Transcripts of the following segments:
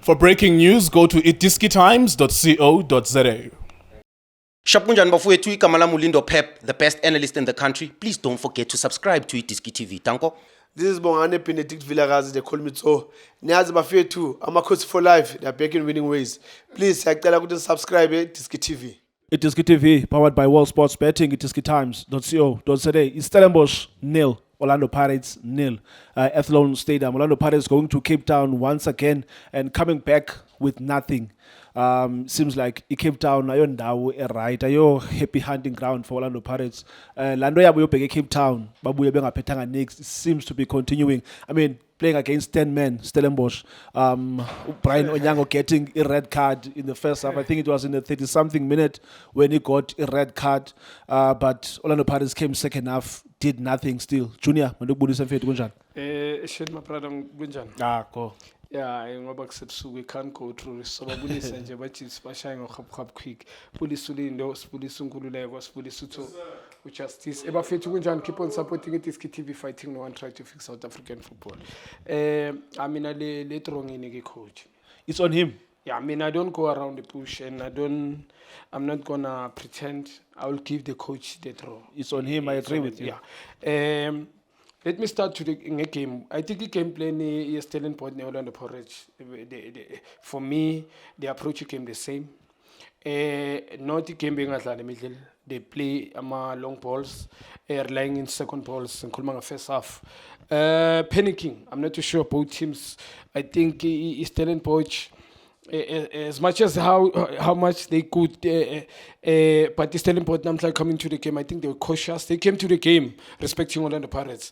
For breaking news, go to itiskitimes.co.za. Shapunjan bafowethu igama lami uLindo Pep, the best analyst in the country. Please don't forget to subscribe to Itiski TV. Tanko. This is Bongane Benedict Vilakazi, they call me so. Niyazi bafowethu, Amakhosi for life, they are back in winning ways. Please, siyacela ukuthi subscribe Itiski TV. Itiski TV, powered by World Sports Betting, itiskitimes.co.za. Stellenbosch 0, Orlando Pirates 0. Athlone Stadium, Orlando Pirates going to Cape Town once again and coming back with nothing. Seems like Cape Town ayo ndawo right, ayo happy hunting ground for Orlando Pirates. Lando yabo yobheke Cape Town, babuye bengaphethanga next. It seems to be continuing. I mean, playing against 10 men, Stellenbosch. Brian Onyango getting a red card in the first half. I think it was in the 30-something minute when he got a red card. But Orlando Pirates came second half, did nothing still. Junior, mandukubulisa mfethu kunjani? Shit my brother kunjani? Go. Yeah, ngoba kusebusuku we can't go through so babulisa nje bathi sibashaya ngokhapkhap quick. Police ulindo, police unkululeko, police utho justice. Ebafethu kunjani, keep on supporting Itiski TV, fighting no one try to fix South African football. I mean le wrong in coach. It's on him. Yeah, I mean I don't go around the bush and I'm not gonna pretend. I will give the coach the throw. It's on him, I agree with you. Yeah. Let me start to the game. I think the game plan is still important in Orlando Pirates. For me, the approach became the same. Not the game being at the middle. They play long balls, relying in second balls and Kulmanga first half. Panicking. I'm not too sure both teams. I think Eastern Poach, as much as how much they could, but it's still important. Like coming to the game, I think they were cautious. They came to the game respecting Orlando Pirates,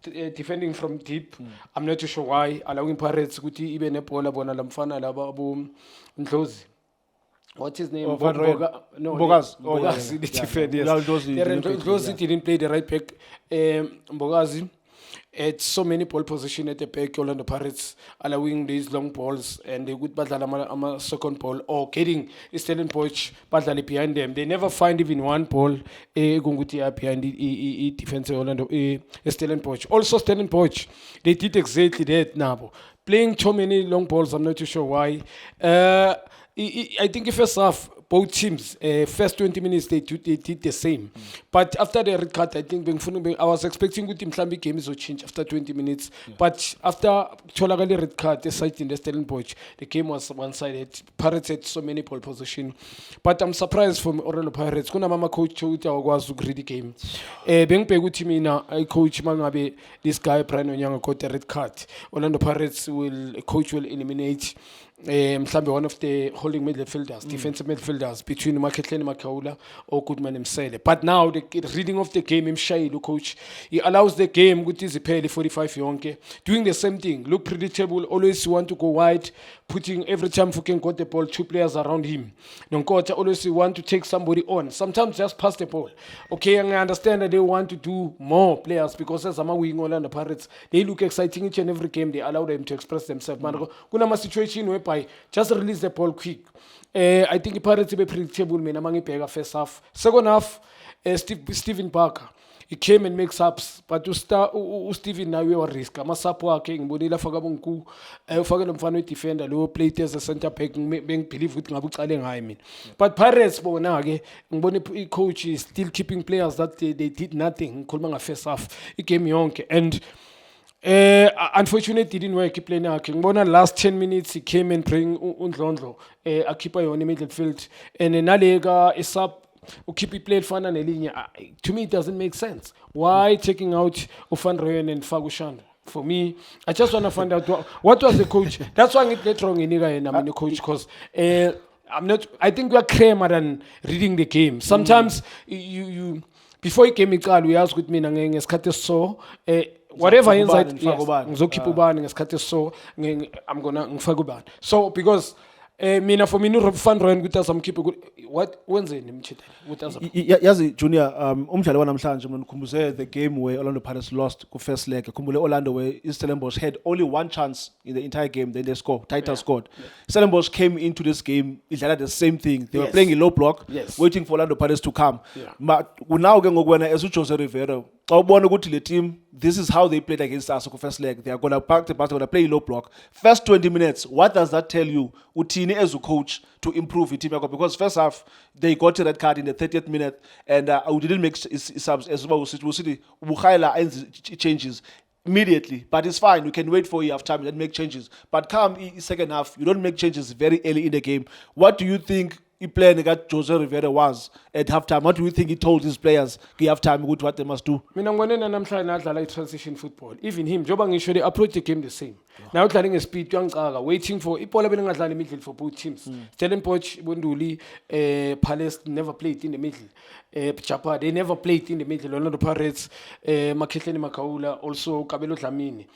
defending from deep. I'm not too sure why allowing Pirates to even a bola bona lamfana laba Ndlozi. What's his name? Bogazi. Bogazi, the defender. Yes. Ndlozi didn't play the right back. Bogazi. It's so many ball position at the back, Orlando Pirates allowing these long balls and they would battle second ball or getting Stellenbosch battle behind them. They never find even one ball behind the defense Orlando Stellenbosch. Also Stellenbosch, they did exactly that now. Playing so many long balls, I'm not too sure why. I think the first half, both teams, first 20 minutes, they did the same. But after the red card, I think I was expecting good team Mhlambi games will change after 20 minutes. Yeah. But after Cholagali red card, the side in the Stellenbosch, the game was one-sided. Pirates had so many ball position. But I'm surprised from Orlando Pirates. Kuna mama coach was to read the game. Beng pegu timina, I coach mangabe this guy Brian Onyango got the red card. Orlando Pirates coach will eliminate one of the holding midfielders, defensive midfielders between Maketleni Makaula or Goodman himself. But now the reading of the game, the coach, he allows the game with his 45 yonke, doing the same thing. Look predictable, always want to go wide, putting every time Fuken got the ball, two players around him. Nonkota always want to take somebody on. Sometimes just pass the ball. Okay, and I understand that they want to do more players because as I'm wing Orlando Pirates, they look exciting each and every game. They allow them to express themselves. Kuna ma situation where just release the ball quick. I think the Pirates be predictable. First half, second half, Stephen Parker. He came and makes ups, but Stephen now we were risk. Amasapo wake ngibonile afaka bonku, ufake nomfana we-defender lo play as a center back being believe ukuthi ngabe ucale ngayo mina. But Pirates bona ke ngibona i-coach is still keeping players that they did nothing. Ngikhuluma nga-first half igame yonke and unfortunately didn't work playing yakhe. Ngibona last 10 minutes he came and bring uNdlondlo akhipha yona midfield and nalega isub keep it played fana nelinye. To me it doesn't make sense. Why taking out Van Rooyen and Fagushand? For me, I just want to find out what was the coach. That's why I get wrong in the coach because I think we are clearer than reading the game. Sometimes you before he came in card we asked with me ngesikhathi so whatever inside ngizokhipha ubani ngesikhathi so I'm gonna ngifaka ubani. So because mina for me no Van Rooyen ukuthi asamkhiphe what wenzeni mchitha ukuthi yazi Junior umdlalo wanamhlanje mina ngikhumbuze the game where Orlando Pirates lost ku first leg. Khumbule Orlando where Stellenbosch had only one chance in the entire game, then they scored. Titan scored. Stellenbosch came into this game idlala the same thing. They were playing a low block, waiting for Orlando Pirates to come. But now ke ngokwena as uJose Rivera xa ubona ukuthi le team, this is how they played against us ku first leg. They are going to park the bus, they're going to play low block. First 20 minutes, what does that tell you? Uthini as a coach to improve the team? Because first half, they got a red card in the 30th minute, and we didn't make subs as well. We see the changes immediately, but it's fine. We can wait for half time and then make changes. But come second half, you don't make changes very early in the game. What do you think plan that Jose Rivera was at halftime? What do you think he told his players at halftime what they must do? Mina ngibone namhlanje adlala transition football. Even him, njoba ngisho they approach the game the same. Now udlala ngespeed uyangicaka, waiting for ibola belingadlala midfield for both teams. Stellenbosch, Bunduli, Palace never played in the middle. Chapa, they never played in the middle. Orlando Pirates, Makitleni Makaula, also Kabelo Dlamini,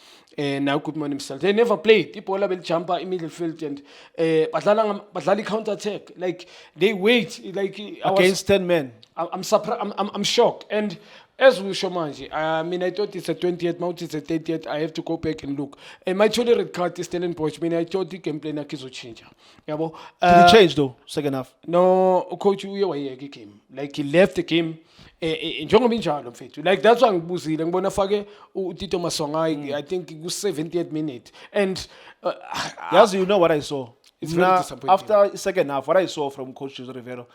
now Goodman himself. They never played. Ibola bel jumper in middle field and badlala counter attack. Like they wait like against 10 men. I'm surprised. I'm shocked. And as we show Manji, I mean, I thought it's a 20th, now it's a 30th. I have to go back and look. And my only red card is Stellenbosch. I mean, I thought the game plan is change. Yeah, did he change though? Second half? No, coach, he came. Like he left the game. Like that's why I'm busy. I'm gonna forget Tito Masonga. I think it was 70th minute. And yes, you know what I saw. It's very disappointing. After second half, what I saw from Coach Jose Rivera,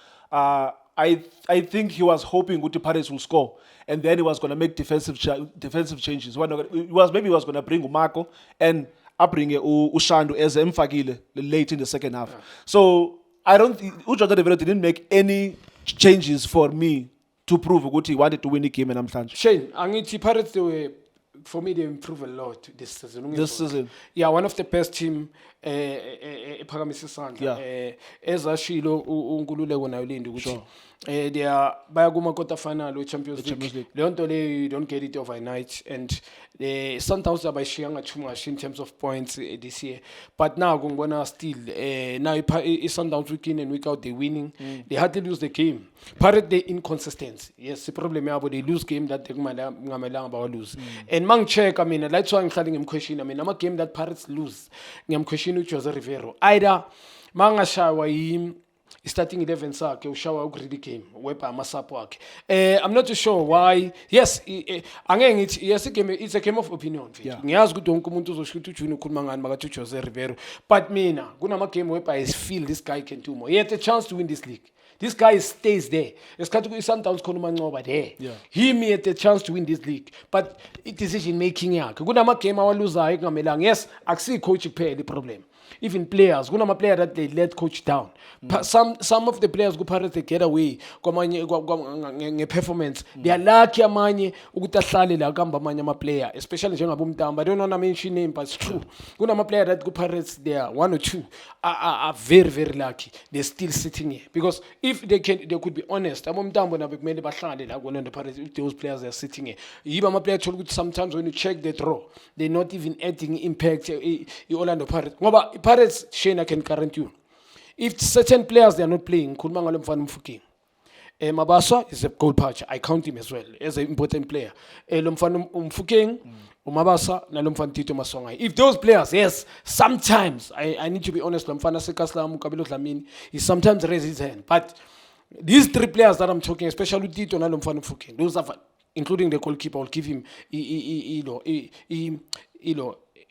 I think he was hoping Guti Paris will score, and then he was going to make defensive changes. He was going to bring Marco and bring Ushandu as Mfagile late in the second half. Yeah. So I don't think Jose Rivera didn't make any changes for me to prove Guti wanted to win the game. And I'm thankful. Shane, Angithi Pirates for me they improve a lot this season. Yeah, one of the best team. Ephakamisa isandla ezashilo uNkululeko nayo lindi ukuthi they are baya kuma quarter final we Champions League. Le nto le you don't get it overnight, and the Sundowns abayishiyanga too much in terms of points this year, but now ngibona still now Sundowns week in and week out they winning. They hardly lose the game. Pirates they inconsistent. Yes, the problem yabo they lose game that they ngamelanga ba lose. And mangicheck, I mean that's why ngihlale ngimquestion. I mean ama game that Pirates lose ngiyamquestion Jose Rivera. Either mangashawa yim starting 11 sakhe ushawa ugridi game weba amasapo akhe. I'm not too sure why. Yes, angeke ngithi yes game, it's a game of opinion. Ngiyazi ukuthi wonke umuntu uzosho ukuthi uJuni ukhuluma ngani makathi Jose Rivera, but mina kunama game weba I feel this guy can do more. He had a chance to win this league. This guy stays there. Esikhathi kuSundowns khona uMancoba there. He had the chance to win this league, but decision making yakhe kunama game awaluzayo kungamelanga. Yes, akusi coach kuphela problem. Even players, kunama player that they let coach down. Some of the players go Pirates they get away nge performance. They are lucky amanye ukuthi ahlale la kamba amanye ama player, especially njengabo Mtamba. I don't want to mention name, but it's true. Kunama player that go Pirates there, one or two are very very lucky. They're still sitting here because if they could be honest. Abo Mtamba na bekumele bahlale la kuLorlando Pirates. If those players are sitting here, yiba ama player thola ukuthi sometimes when you check the draw, they're not even adding impact Orlando Pirates. Ngoba Pirates, Shane, I can guarantee you, if certain players they are not playing, khuluma ngalo Mfana Mfokeng. Mabasa is a goal patcher. I count him as well as an important player. Lo Mfana Mfokeng, Mabasa, na lo Mfana Tito Masonga. If those players, yes, sometimes I need to be honest, lo Mfana Sekasla Kabelo Dlamini, he sometimes raises his hand. But these three players that I'm talking, especially Tito na lo Mfana Mfokeng, those are including the goalkeeper, I'll give him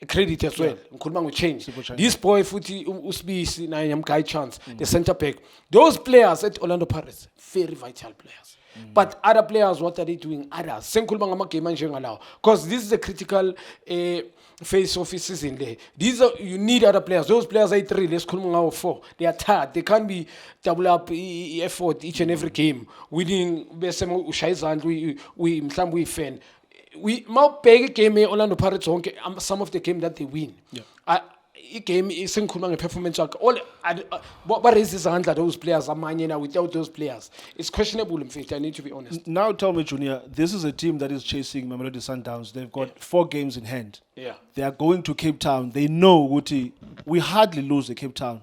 credit as well. Ngikhuluma ngo-change. This boy futhi uSibisi naye yamguy chance, the centre back. Those players at Orlando Pirates, very vital players. But other players, what are they doing? Others. Sengikhuluma ngama-game anjengalawo. Because this is a critical phase of his season there. You need other players. Those players are 3, let's call them 4. They are tired. They can't be double up effort each and every game. Winning, we fan. We big game Orlando Pirates some of the game that they win. Game is performance all what is this handle those players now without those players? It's questionable in fact, I need to be honest. Now tell me, Junior, this is a team that is chasing Mamelodi Sundowns. They've got 4 games in hand. They are going to Cape Town. They know we hardly lose at Cape Town.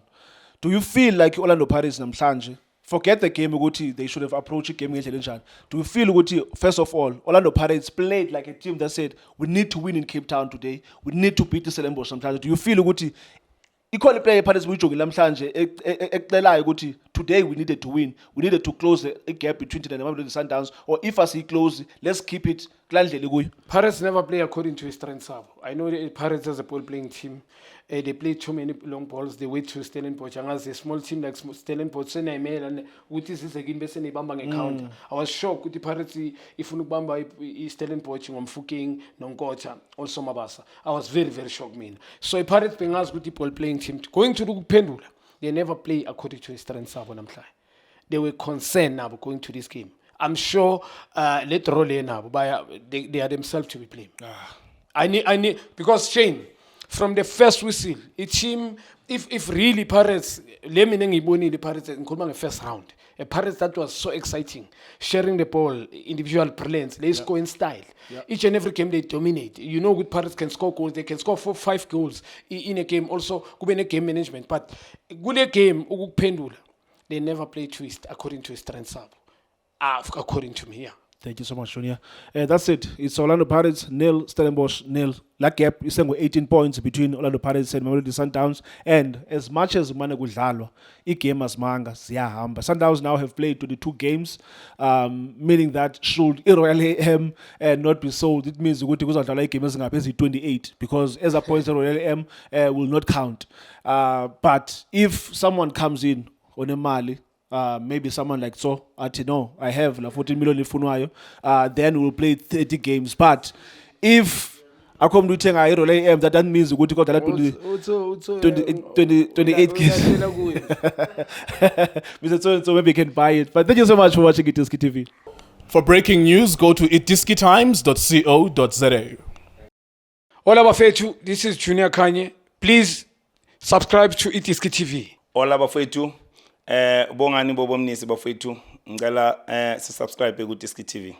Do you feel like Orlando Pirates namhlanje? Forget the game, they should have approached the game against Elenjan. Do you feel, first of all, Orlando Pirates played like a team that said, we need to win in Cape Town today. We need to beat the Stellenbosch sometimes. Do you feel, ikhona iplayer Pirates uyijogile namhlanje ekucelayo ukuthi today we needed to win, we needed to close the gap between Titans and Mamelodi Sundowns, or if as he close, let's keep it kulandlele kuyo. Pirates never play according to his strengths. I know the Pirates as a ball playing team. They play too many long balls. They wait to Stellenbosch. And as a small team like Stellenbosch, and with this is again best in a counter. I was shocked with the Pirates if Unubamba is Stellenbosch, Mfuking, Nongocha, also Mabasa. I was very, very shocked, man. So a Pirates being asked with the ball playing team going to the Pendula, they never play according to his strengths. They were concerned now going to this game. I'm sure let roll now, but they are themselves to be playing. I need because Shane, from the first whistle, it seemed if really Pirates, the Pirates in the first round, a Pirates that was so exciting, sharing the ball, individual brilliance, they score in style. Each and every game they dominate. You know, good Pirates can score goals. They can score 4-5 goals in a game. Also, good in a game management. But good game, Pendula, they never play twist according to his strengths. According to me, yeah. Thank you so much, Junior. That's it. It's Orlando Pirates, nil, Stellenbosch, nil. That gap is 18 points between Orlando Pirates and Mamelodi Sundowns. And as much as Mane Gudlalwa, game as manga, ziyahamba. Sundowns now have played 22 games, meaning that should Royal AM not be sold, it means ukuthi kuzodlala game ezingaphezu 28, because as a point Royal AM will not count. But if someone comes in on a Mali, maybe someone like so, no, I have 14 million ifunwayo, then we'll play 30 games. But if I come to tell you that means we go to 28 games. Mr. So maybe you can buy it. But thank you so much for watching Itiski TV. For breaking news, go to itiskitimes.co.za. All our Fetu, this is Junior Kanye. Please subscribe to Itiski TV. All bafethu bongani bobomnisi bafethu ngicela subscribe ku Itiski TV.